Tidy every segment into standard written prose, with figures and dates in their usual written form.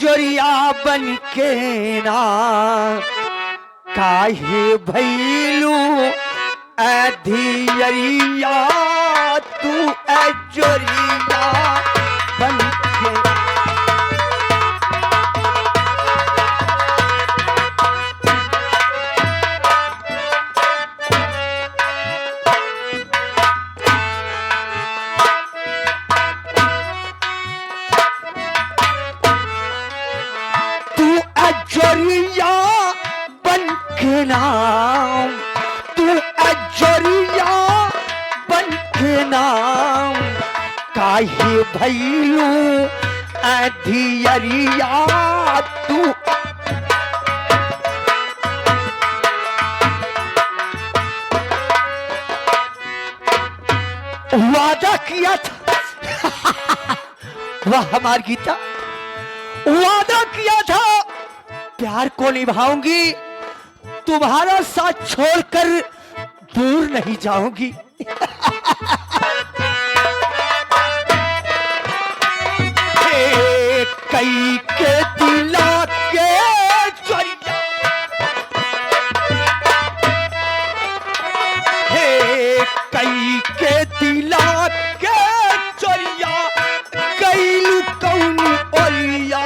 अजोरिया बन के ना काहे भैलू अधियरिया तू अजोरिया बन के अजोरिया बन के नाम तू अजोरिया बन के नाम काहे भैलू अधियरिया तू वादा किया था वह हमारी गीता वादा किया था प्यार को निभाऊंगी तुम्हारा साथ छोड़कर दूर नहीं जाऊंगी। कई के दिला के चोरिया कई के दिला के चोरिया कैलू कौनी ओरिया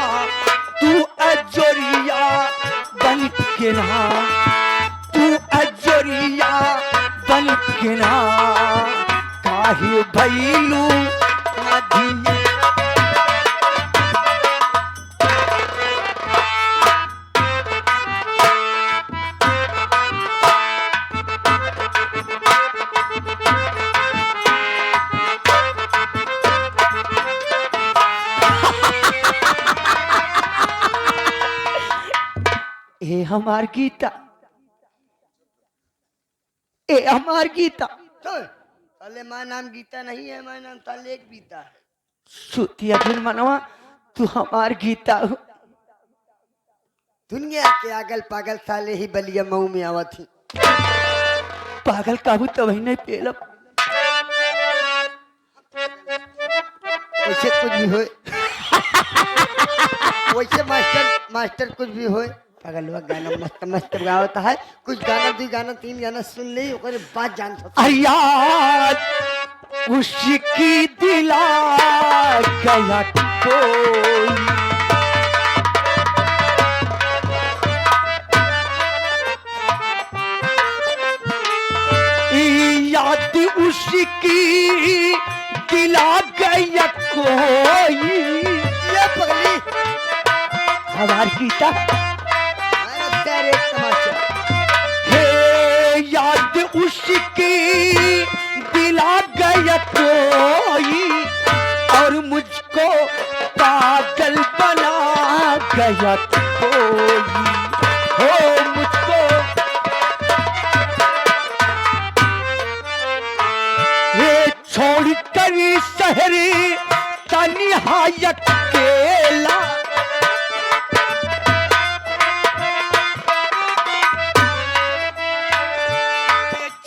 तू अजोरिया बन के ना तू अजोरिया बन के ना काहे भैलू अधिया ए हमार गीता ए हमार गीता ताले माँ नाम गीता नहीं है, माँ नाम ताले एक गीता है। सुतिया फिर मनवा तू हमार गीता हो। दुनिया के अगल पागल साले ही बलिया मऊ में आवा थी। पागल काबू तो वही नहीं पेलब वैसे कुछ भी होए वैसे मास्टर कुछ भी होए पागलवा गाना मस्त मस्त गावता है। कुछ गाना दो गाना तीन गाना सुन ले ओकरे बाद जान सकते याद उसकी दिला गया कोई याद उसकी दिला गया कोई। ये पगली हमारी गीता तेरे तमाशा हे याद उसकी दिला गया कोई और मुझको पागल बना गया कोई हो मुझको ये छोड़ कर शहरी तन्हायत केला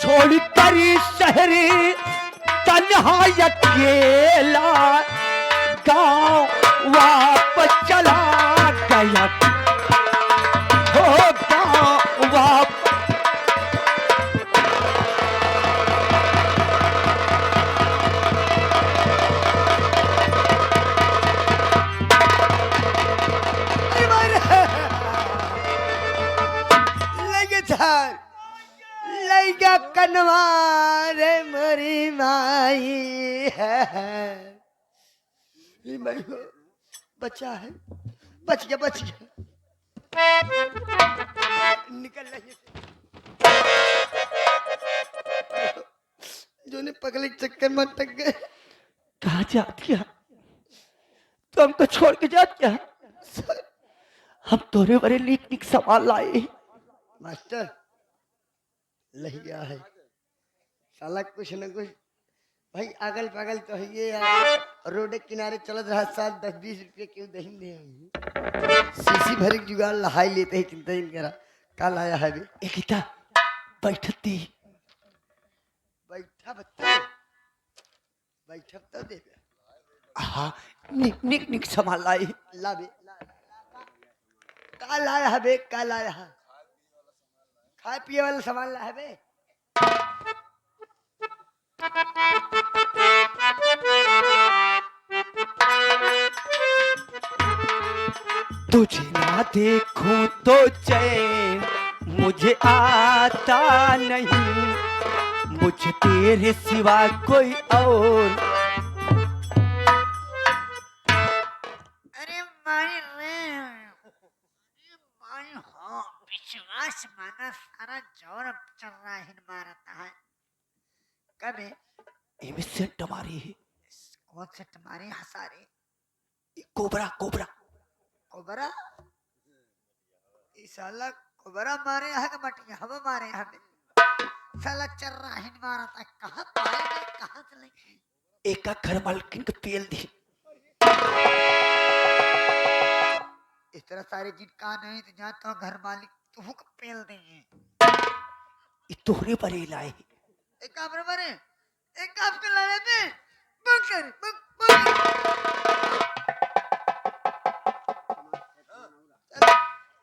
छोड़ कर शहरी तन्हायत केला गाँव वापस चला गया हो गाँव वापस लैगा कनवारे मरी माई है बच्चा है बच गया निकल रही जो ने पगले के चक्कर में अटक गए। कहाँ जात क्या तो हमको छोड़ के जात क्या हम तोरे बड़े लीक लीक सवाल लाए मास्टर लही गया है साला कुछ न कुछ भाई अगल बगल तो है ये यार रोड के किनारे चलत रहा 7-10-20 रुपये क्यों दही दे सीसी भर के जुगाड़ लहाई लेते ही चिंता नहीं करा कल आया है भी एक गीता बैठती बैठा बत्ता बैठब तो दे हाँ निक निक निक संभाल लाई ला बे का लाया है बे, का लाया है? खाए पिए वाला सामान लाया है बे। तुझे ना देखूं तो चैन मुझे आता नहीं, मुझे तेरे सिवा कोई और। अरे माई रे, ये माई हो विश्वास माना सारा जोर चल रहा है मारता है। कभी इनमें सेंट मारी है, कौन से तुम्हारे हसारे कोबरा कोबरा। कोबरा? इस साला कोबरा मारे है कि मटिया हवा मारे हमें? साला चल रहा है मारता, कहाँ पाएंगे कहाँ से लेंगे? एक का घर मालकिन के पेल दी। इस तरह सारे जिन का नहीं तो जा तो घर मालिक तू को पेल देंगे। ये तोहरे बरे लाए। एक काम रे मारे, एक काम कर लाने पे बंकर बंकर।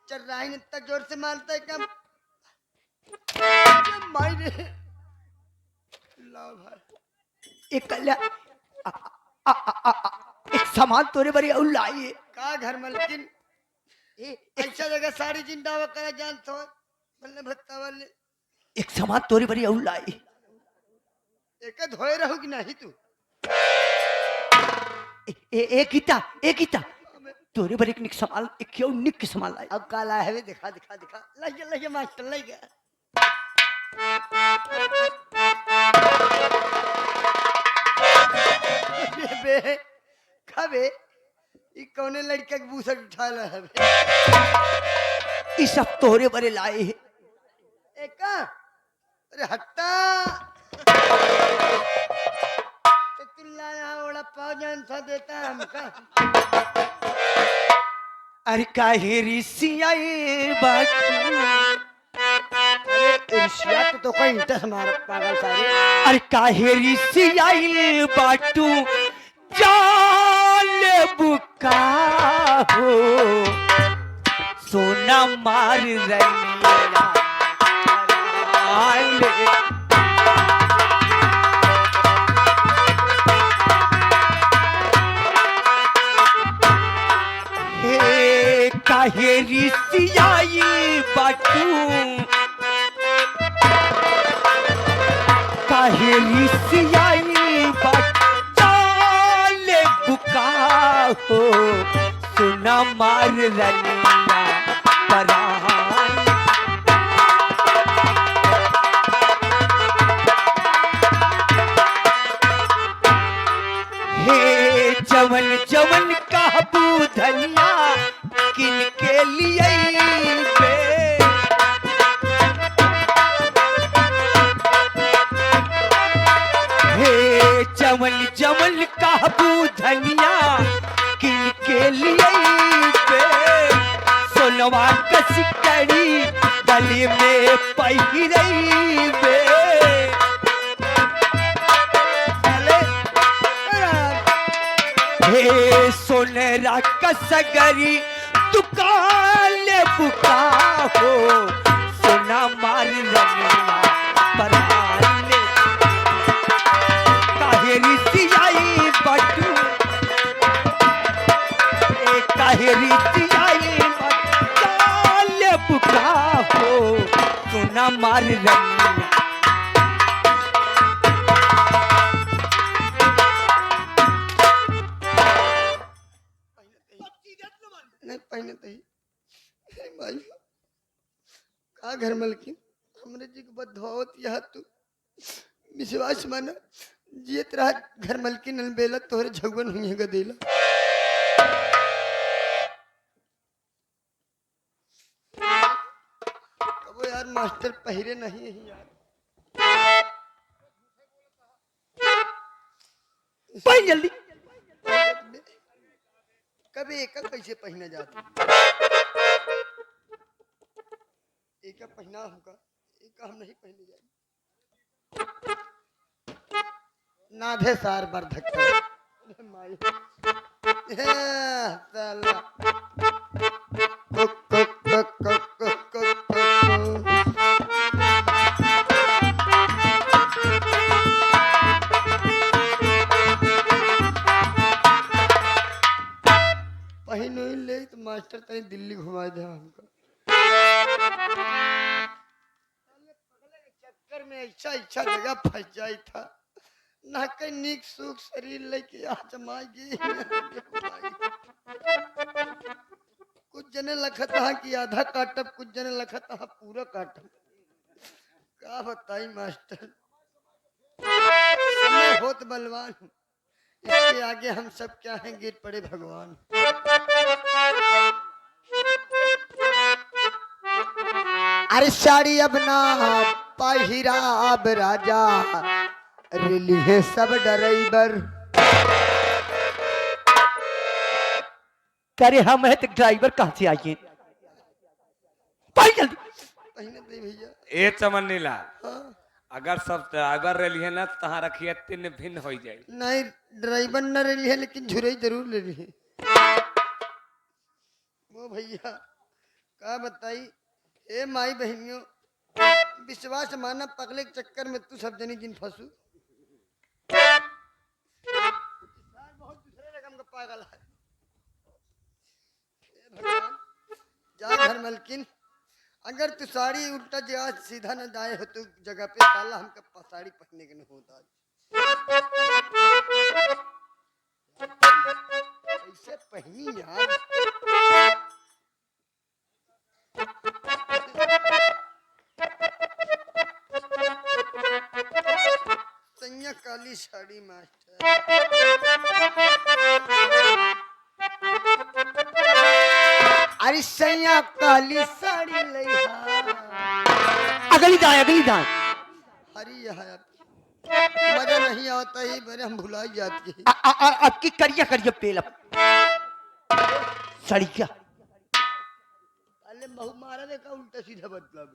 चल रहा है इतना जोर से मारता है कम माई रे। ला भाई एक कल्या एक सामान तोरे बरे और लाई है। का घर मलकिन ऐसा जगह सारी जिंदा करा जान तो बल्ले भत्ता वाले एक सामान तोरे बरे और लाई। एक धोए रहोगी नहीं तू? एक गीता तोरे बरे एक निक सामान, एक क्यों निक के सामान लाई। अब काला है वे, दिखा दिखा दिखा लगे मास्टर लगे। बे खाबे ई कौने लड़का के बूसट उठा ला है बे? ये सब तोरे बरे लाए है। एक अरे हट्टा तो तू लाया ओड़ा पाव जान सा देता है हमका। अरे काहे रिसियाए बाटू। अरे ईर्ष्या तो कोई इंटस मार पागल सारे। अरे काहे रिसियाए बाटू जाल बुका हो, सोना मार रनिया आले। हे काहे रिसियाई बाटू, काहे रिसियाई बाटू जाल बुका हो, सोना मार रनिया परान। हे जवन जवन काबू धनिया किन के लिए बे। हे जवन जवन काबू धनिया किन के लिए बे। सोनवा कस कड़ी गली में पहिरई बे। हे सोनेरा कसगरी दुकान बुका हो, सोना मार रनिया पराने। काहे रिसियाई बटू, काहे रिसियाई बटू बुका हो, सोना मार रनिया। नहीं पहने तो ही भाई का घर मलकिन हमरे जी को बदवावत यह तू विश्वास माना जियत रहा घर मलकिन अलबेला तोहरे झगवन हुई है गदेला। कबो यार मास्टर पहिरे नहीं है यार। पहन जल्दी। कभी एक कैसे पहने जाते? एक पहना होगा, एक हम नहीं पहने जाएंगे। नाभे सार बार धक्का माई साला कुक कुक मास्टर तनी दिल्ली घुमा दे हमको। चक्कर में ऐसा ऐसा जगह फंस जाई था ना कहीं नीक सुख शरीर लेके आ जमाएगी। कुछ जने लखत हा कि आधा काटब, कुछ जने लखत हा पूरा काटब। का बताई मास्टर, समय होत बलवान, इसके आगे हम सब क्या हैं, गिर पड़े भगवान। अरे साड़ी अब ना पहिरा अब राजा, रेली है सब ड्राइवर। करे हम है तो ड्राइवर कहाँ से आइए? भाई जल्दी पहिने दे भैया। ए चमन ला, हाँ? अगर सब ड्राइवर रही है ना तो तहाँ रखिए तीन भिन्न हो जाए। नहीं ड्राइवर न रेली है लेकिन झुरई जरूर ले रही है। वो भैया का बताई, ए माई बहनियों, विश्वास माना पगले के चक्कर में तू सब जनी जिन फंसू। बहुत दूसरे रकम का पागल है। ए भगवान, जा घर मलकिन, अगर तू साड़ी उल्टा जा सीधा न जाए हो तो जगह पे साला हमका साड़ी पहनने के नहीं होता। ऐसे पहनी यार। सैया काली साड़ी मास्टर। अरे सैया काली साड़ी लइहा। अगली दाएं अगली दाएं। हरी है मजा नहीं आता ही, मेरे हम भुलाई जाती है। अब की करिया करिया पेल सड़िया। अरे बहु मारा का उल्टा सीधा मतलब।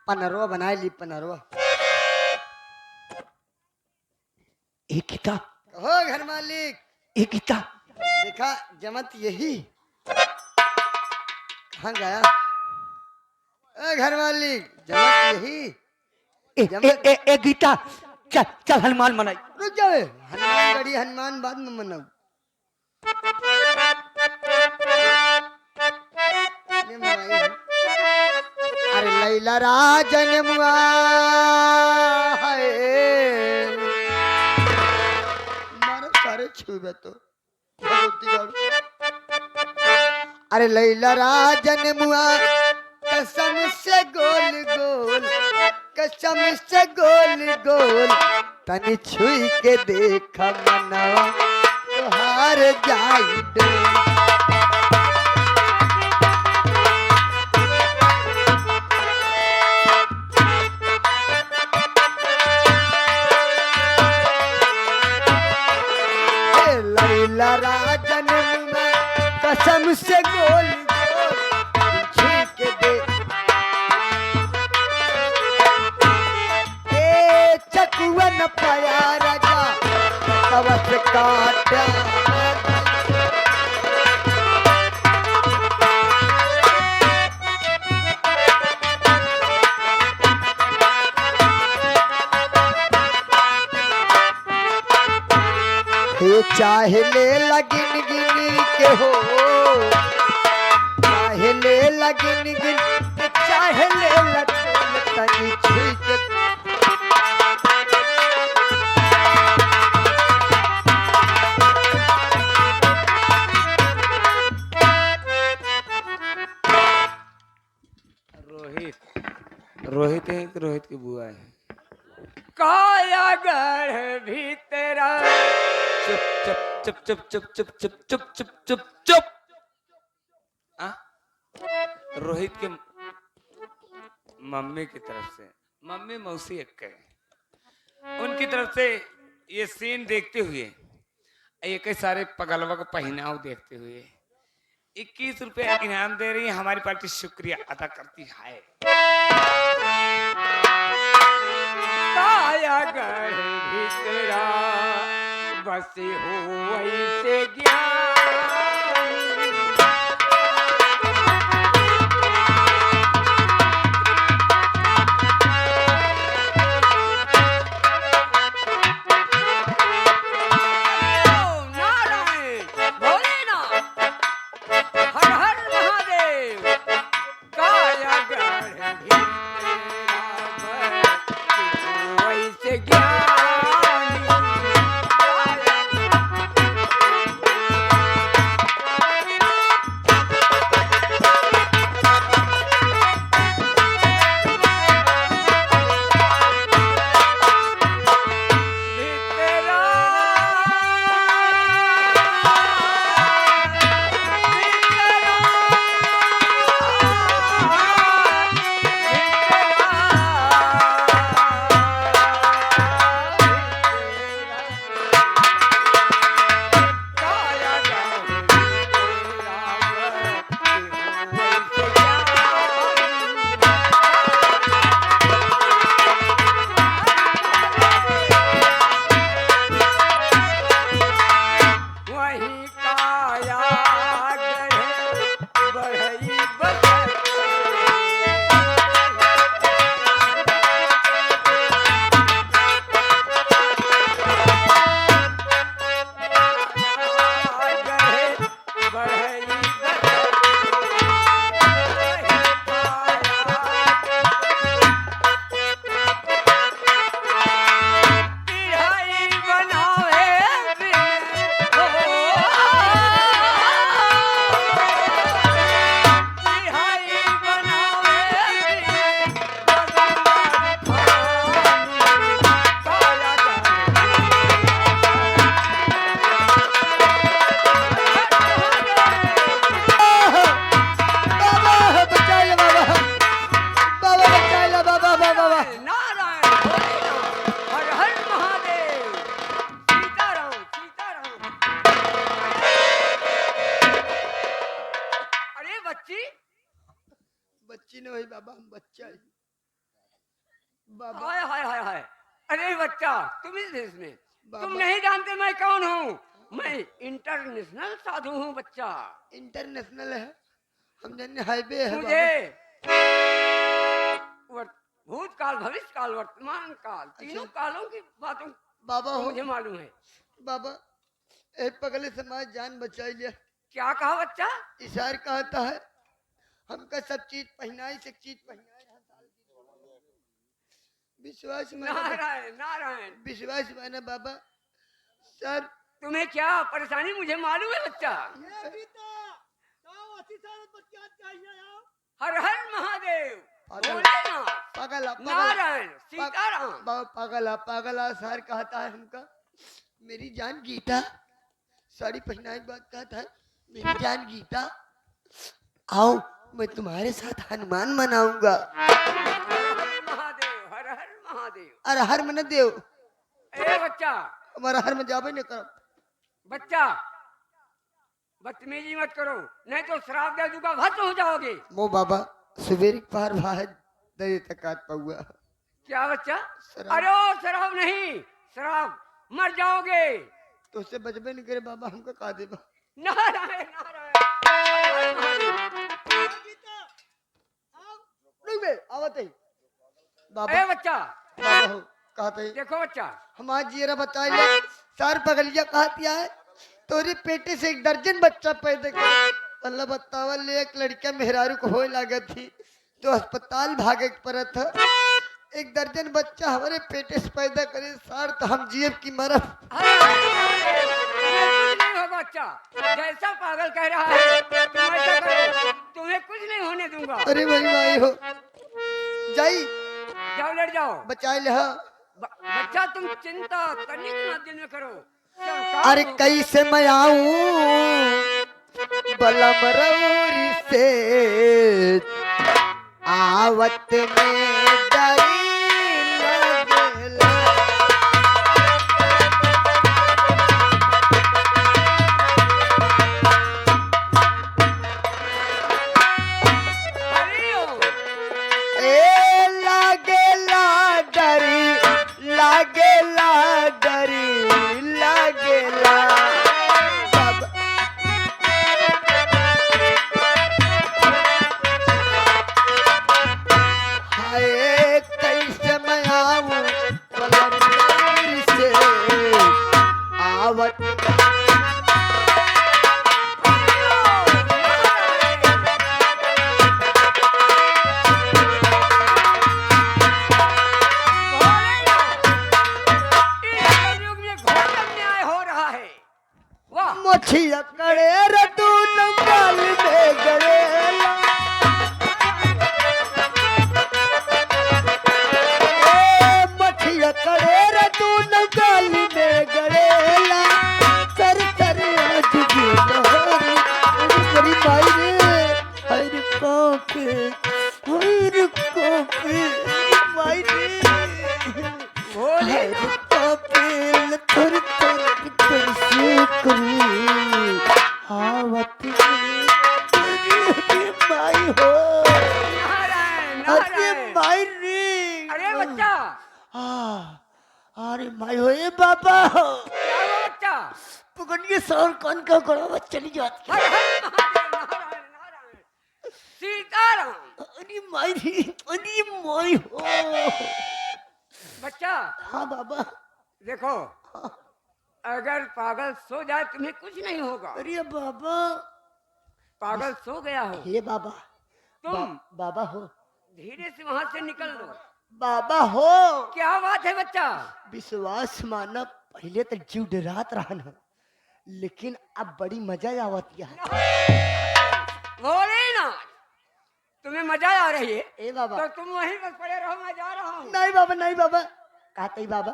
पनरवा बनाए ली पनरवा। एक किताब हो घर मालिक, एक किताब देखा जमत यही। कहाँ गया ए घर मालिक, जमत यही। एक गीता। चल चल हनुमान मनाई। रुक जाओ, हनुमान गढ़ी हनुमान बाद में मनाऊ। ये मनाई है। अरे लैला राजन मुआ है। मारो सारे छुबे तो भगवती गढ़। अरे लैला राजन मुआ कसम से गोल गोल, कसम से गोल गोल, तनी छुई के देखा मनवा तोहार जाई डोल। लैला राजन में कसम से गोल गोल, छुई के देख। ए चकुवन पाया राजा कवच काटा। चाहे ले लगिन गिन के हो, चाहे ले लगिन गिन, चाहे ले लगिन तनी छुई के। रोहित है कि रोहित की बुआ है? काया गढ़ भी तेरा। चुप चुप चुप चुप चुप चुप चुप चुप चुप चुप। रोहित के मम्मी की तरफ से, मम्मी मौसी एक उनकी तरफ से ये सीन देखते हुए, ये सारे पगलवा को पहनाव देखते हुए 21 रुपए इनाम दे रही है। हमारी पार्टी शुक्रिया अदा करती है। काया गढ़ भी तेरा बसे हो ऐसे ज्ञान। बाबा हाय हाय हाय हाय। अरे बच्चा, तुम इस देश में, तुम बाबा। नहीं जानते मैं कौन हूँ? मैं इंटरनेशनल साधु हूँ बच्चा। इंटरनेशनल है, हम जाने हाईवे है मुझे भूतकाल, भविष्य काल, वर्तमान काल, तीनों कालों की बातों बाबा तो हो मुझे मालूम है। बाबा। ए पगले समाज जान बचाई लिया। क्या कहा बच्चा? इशार कहता है हमका सब चीज पहनाई से चीज पहनाई। विश्वास माना नारायण नारायण। विश्वास माना बाबा। सर तुम्हें क्या परेशानी मुझे मालूम है बच्चा। हर हर महादेव, भोलेनाथ, पागल नारायण, सीताराम। पागल सर कहता है हमका मेरी जान गीता। साड़ी पहनाई बात कहता है मेरी जान गीता। आओ मैं तुम्हारे साथ हनुमान मनाऊंगा। महादेव, हर हर महादेव। अरे हर मन देव ए बच्चा, हमारा हर में जाबे न करो। बच्चा बदतमीजी मत करो, नहीं तो शराब दे दूंगा, भस्म हो जाओगे। मो बाबा सवेरे पार भाई दे तक पाऊंगा। क्या बच्चा? शराब। अरे ओ शराब नहीं, शराब मर जाओगे। तो उससे बचबे नहीं करे बाबा हमका कहा देबा। नारायण नारायण। नहीं बे आवत है बाबा। ए बच्चा, बाबा हो कहते देखो बच्चा, हमारा जीरा बताई ले सार पगलिया कहतिया है तोरी पेटे से 1 दर्जन बच्चा पैदा कर। अल्लाह बतावा ले एक लड़का मेहरारू को होए लागे थी तो अस्पताल भागे पड़ा था। 1 दर्जन बच्चा हमारे पेटे से पैदा करे सार तो हम जीव की मरफ। अरे कुछ नहीं होगा बच्चा, जैसा पागल कह रहा है तुम ऐसा करो, तुम्हें कुछ नहीं होने दूंगा। अरे मेरी माई हो जाई जाओ लड़ जाओ। बचाए ले। हाँ बच्चा तुम चिंता तनिक ना दिल में करो, सब काम अरे होगा। कैसे मैं आऊं बलम रौरी से आवत में डरी लगेला। हरिओम। ए लागेला डरी लागेला डरी लागेला। बाबा हाय कैसे मैं आऊं बलम रौरी से आवत। मछिया करे रतू नंगाल में गड़ेला। मछिया करे रतू नंगाल में गड़ेला। सर सर आज भी नहरी बड़ी माई रे हर कोके हर कोके माई रे हर कोके थर थर थर से करी आवत माई हो। अरे माई रे अरे बच्चा, अरे माई हो ए बाबा हो क्या हुआ बच्चा? पकड़िए सौर कौन का करो चली जाती। हर हर महादेव, नारायण नारायण, सीताराम। अरे माई रे अरे माई हो। बच्चा हाँ बाबा। देखो, अगर पागल सो जाए तुम्हें कुछ नहीं होगा। अरे बाबा पागल सो गया हो हे बाबा तुम बाबा हो धीरे से वहां से निकल लो। बाबा हो। क्या बात है बच्चा? विश्वास माना पहले तो जीव डरात रहा ना लेकिन अब बड़ी मजा आवत है। भोलेनाथ, तुम्हें मजा आ रही है ए बाबा तो तुम वहीं पर पड़े रहो, मैं जा रहा हूँ। नहीं बाबा नहीं बाबा कहते बाबा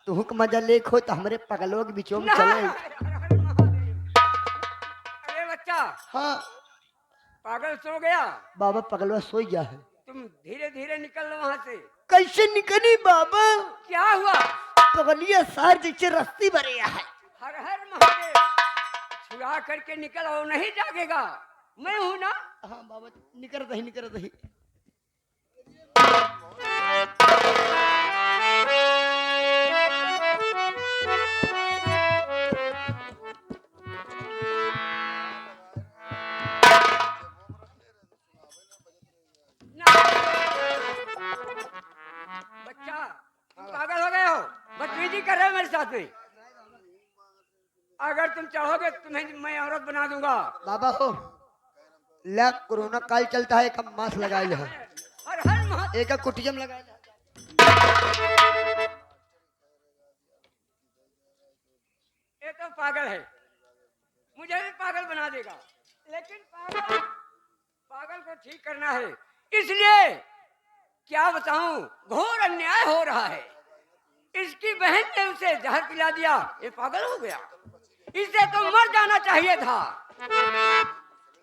तू का मजा लेख हो तो हमारे पगलों के बीचों में चले। अरे बच्चा, हाँ पागल सो गया, बाबा पगलवा सो गया है। तुम धीरे धीरे निकल लो वहां से। कैसे निकली बाबा? क्या हुआ? पगलिया सार जैसे रस्सी भरिया है। हर हर महादेव, छुड़ा करके निकल और नहीं जागेगा, मैं हूं ना। हाँ बाबा निकर दही। पार्टी कर रहे हो मेरे साथ में। अगर तुम चाहोगे तुम्हें मैं औरत बना दूंगा। बाबा हो ला कोरोना काल चलता है, एक मास्क लगाए ले, हर हर महा एक कुटियम लगाए ले। ये तो पागल है, मुझे भी पागल बना देगा। लेकिन पागल को ठीक करना है, इसलिए क्या बताऊं, घोर अन्याय हो रहा है। इसकी बहन ने उसे जहर पिला दिया, ये पागल हो गया। इसे तो मर जाना चाहिए था,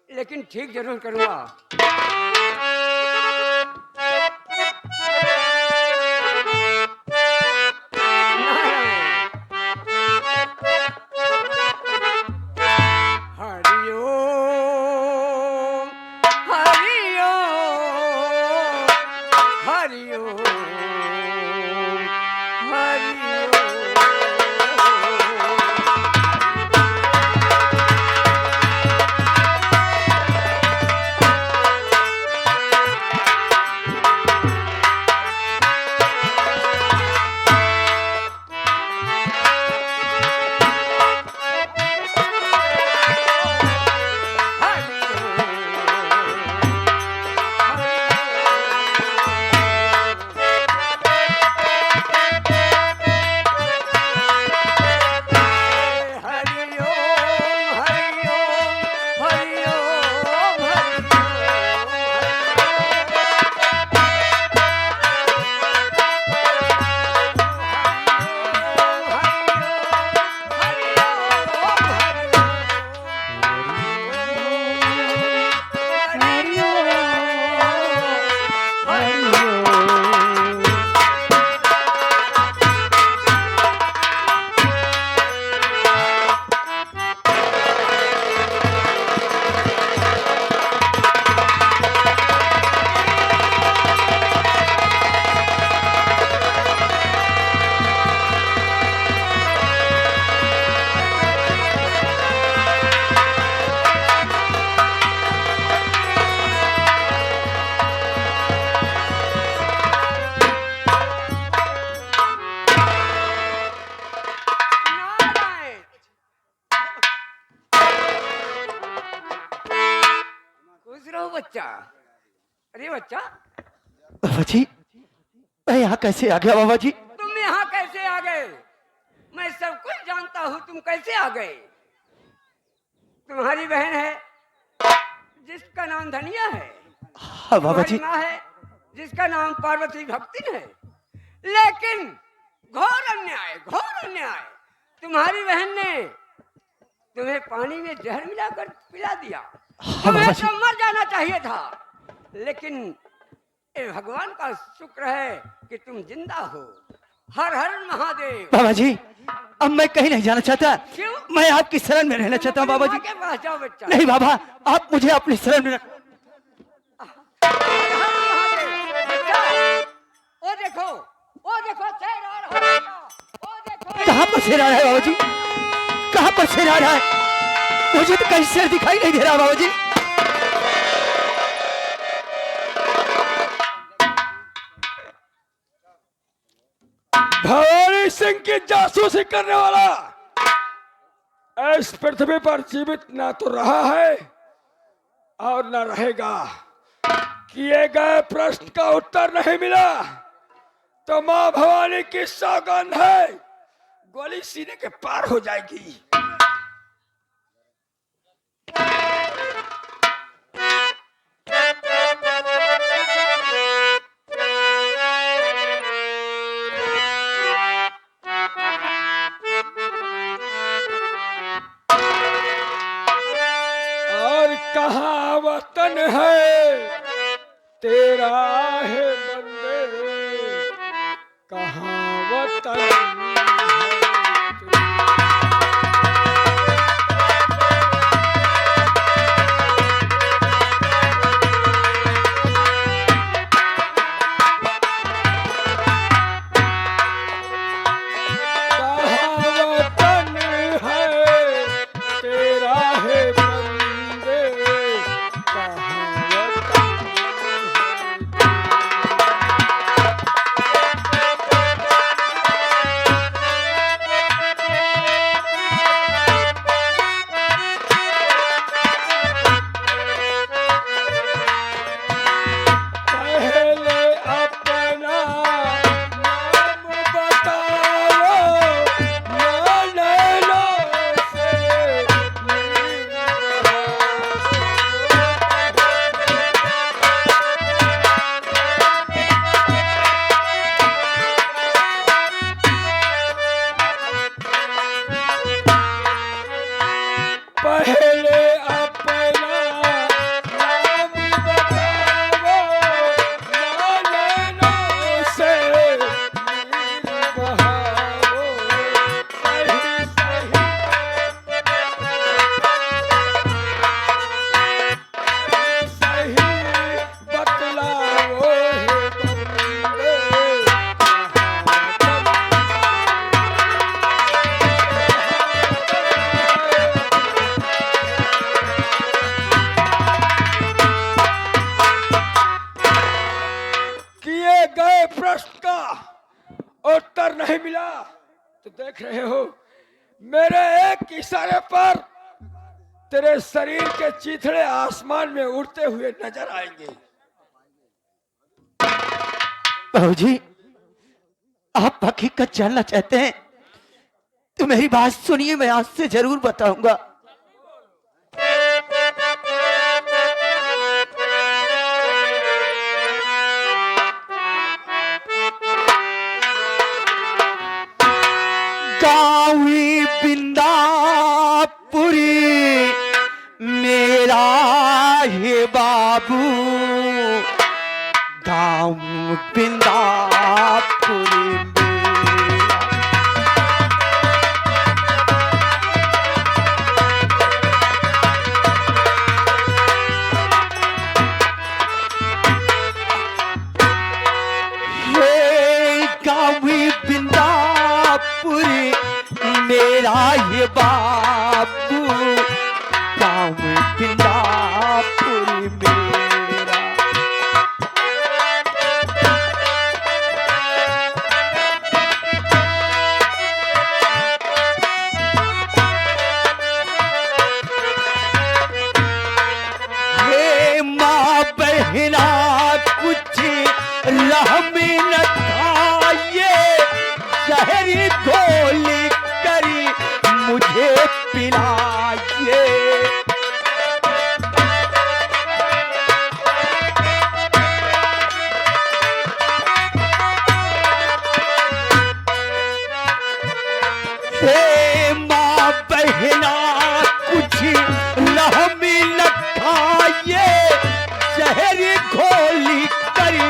लेकिन ठीक जरूर करूंगा। हरिओम हरिओम हरिओम हरिओम। बच्चा, अरे बच्चा, बाबा जी मैं यहाँ कैसे आ गया बाबा जी? तुम यहाँ कैसे आ गए? मैं सब कुछ जानता हूँ, तुम कैसे आ गए? तुम्हारी बहन है जिसका नाम धनिया है, हाँ बाबा जी। माँ है जिसका नाम पार्वती भक्तिन है। लेकिन घोर अन्याय, घोर अन्याय, तुम्हारी बहन ने तुम्हें पानी में जहर मिलाकर पिला दिया। हाँ तुम्हें बाबा जी। तो मर जाना चाहिए था, लेकिन ये भगवान का शुक्र है कि तुम जिंदा हो। हर हर महादेव। बाबा जी अब मैं कहीं नहीं जाना चाहता, क्यों? मैं आपकी शरण में रहना चाहता हूँ बाबा जी। माँ के पास जाओ बच्चा। नहीं बाबा आप मुझे अपनी शरण में हर हर महादेव। बच्चा, वो देखो शेर आ रहा है, वो देखो। कहाँ पर शेर आ रहा है बाबा जी? कहाँ पर शेर आ रहा है? मुझे तो कहीं शेर दिखाई नहीं दे रहा बाबा जी। भवानी सिंह की जासूसी करने वाला इस पृथ्वी पर जीवित ना तो रहा है और न रहेगा। किए गए प्रश्न का उत्तर नहीं मिला तो मां भवानी की सौगंध है, गोली सीने के पार हो जाएगी। और कहाँ वतन है तेरा है बंदे, कहाँ वतन है तेरा। कहाँ वतन है तेरा है बंदे, कहाँ वतन है तेरा। का उत्तर नहीं मिला तो देख रहे हो मेरे एक इशारे पर तेरे शरीर के चीथड़े आसमान में उड़ते हुए नजर आएंगे। बाबूजी, आप हकीकत जानना चाहते हैं तो मेरी बात सुनिए, मैं आज से जरूर बताऊंगा। गाँवी बिंदापुरी मेरा है बाबू, गाँव बिंदापुरी मेरा। हे गाँवी बिंदापुरी मेरा ये बाबू, गाँव बिंदापुरी मेरा। हे माँ बहना कुछ रहमी न खाइए, जहरी गोली करी मुझे पिलाइए। हे माँ बहना कुछ रहमी न खाइए, जहरी गोली करी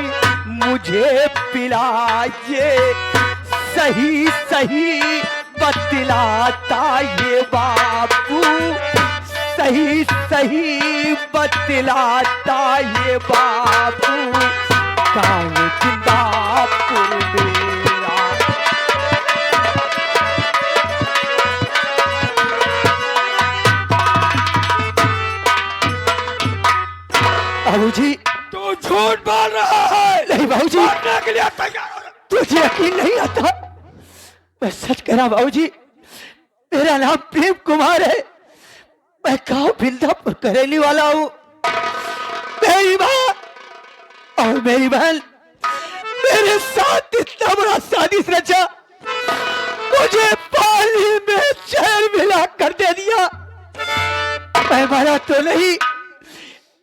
मुझे पिलाइए। सही सही बतलाता ये बाबू, सही सही बतलाता ये बाबू, गाँव बिंदापुर मेरा। बाबूजी, तू झूठ बोल रहा है। नहीं बाबूजी, मारने के लिए तैयार हो जा। तुझे यकीन नहीं आता? मैं सच कह रहा बाबूजी, मेरा नाम प्रेम कुमार है, मैं गाँव बिंदापुर का रहने वाला हूँ। मेरी माँ और मेरी बहन मेरे साथ इतना बड़ा साजिश रचा, मुझे पानी में जहर मिला कर दे दिया। मैं मरा तो नहीं,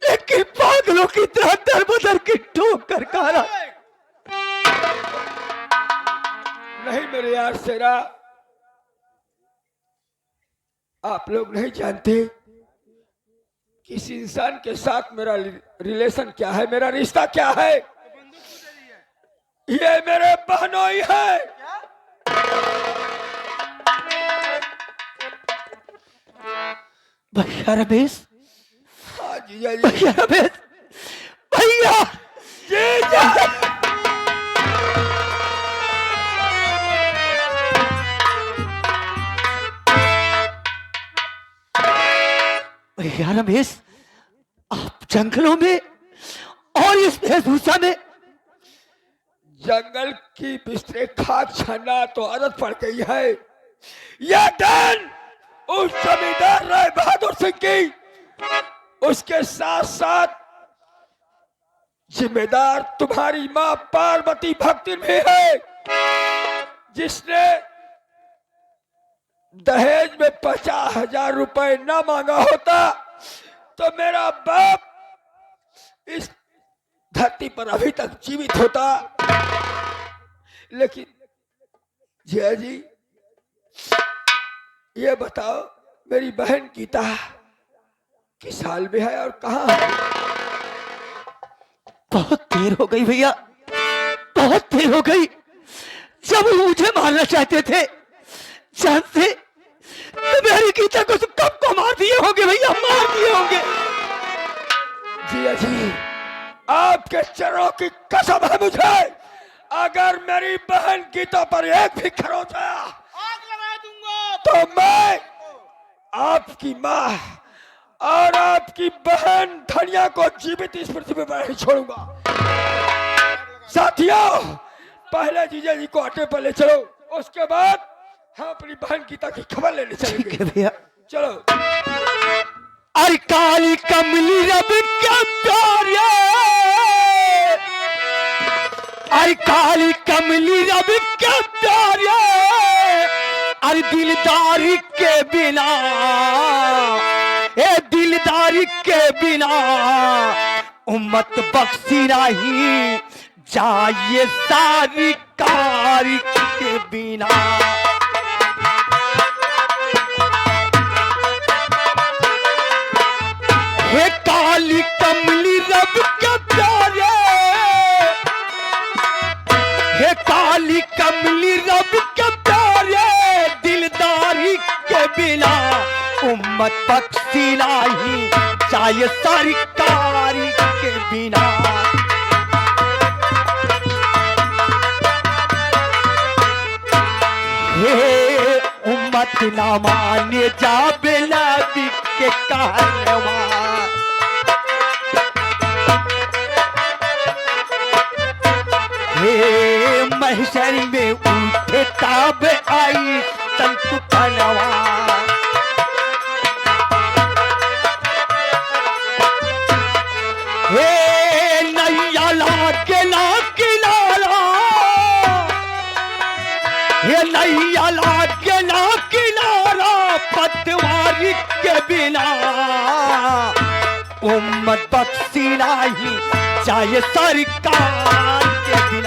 लेकिन पागलों की तरह दर बदर की ठोकर खा रहा। नहीं मेरे यार शेरा, आप लोग नहीं जानते कि इस इंसान के साथ मेरा रिलेशन क्या है, मेरा रिश्ता क्या है। ये मेरे बहनोई है। भैया रमेश, हाँ जीजा जी। भैया रमेश, भैया जीजा भैया रमेश, आप जंगलों में और इस वेशभूषा में? जंगल की बिस्तरे खाक छाना तो आदत पड़ गई है। यह डन उस जमींदार राय बहादुर सिंह की, उसके साथ साथ जिम्मेदार तुम्हारी मां पार्वती भक्ति भी है, जिसने दहेज में 50,000 रुपए न मांगा होता तो मेरा बाप इस धरती पर अभी तक जीवित होता। लेकिन जिया जी, ये बताओ मेरी बहन गीता किस हाल में है और कहाँ है? बहुत देर हो गई भैया, बहुत देर हो गई। जब वो मुझे मारना चाहते थे, जानते तो मेरी गीता को तो कब को मार दिए होंगे भैया, मार दिए होंगे। जिया जी, आपके चरणों की कसम है मुझे, अगर मेरी बहन गीता पर एक भी खरोच आया आग लगा दूंगा। तो मैं आपकी माँ और आपकी बहन धनिया को जीवित इस पृथ्वी पर नहीं छोड़ूंगा। साथियों, पहले जीजा जी को अड्डे पर ले चलो, उसके बाद हम अपनी बहन गीता की खबर लेने ठीक चलेंगे। है भैया। चलो। अरे काली कमली रब क्या प्यारे, अरे काली कमली रब क्या प्यारे, अरे दिलदारी के बिना, ए दिलदारी के बिना उम्मत बख्शी नहीं जाए सारी कारी के बिना। हे काली कमली रब के प्यारे, हे काली कमली रब के प्यारे, दिलदारी के बिना उम्मत बख्शी नहीं चाहे सरकारी के बिना। हे उम्मत ना माने जाबे नबी के कहनवा, हे महशर में उठे ताब आई संत कनवा। हे नैया लागे ना किनारा, हे नैया लागे ना किनारा, पतवारी के बिना उम्मत बख्शी नहीं चाहे सरकार के बिना।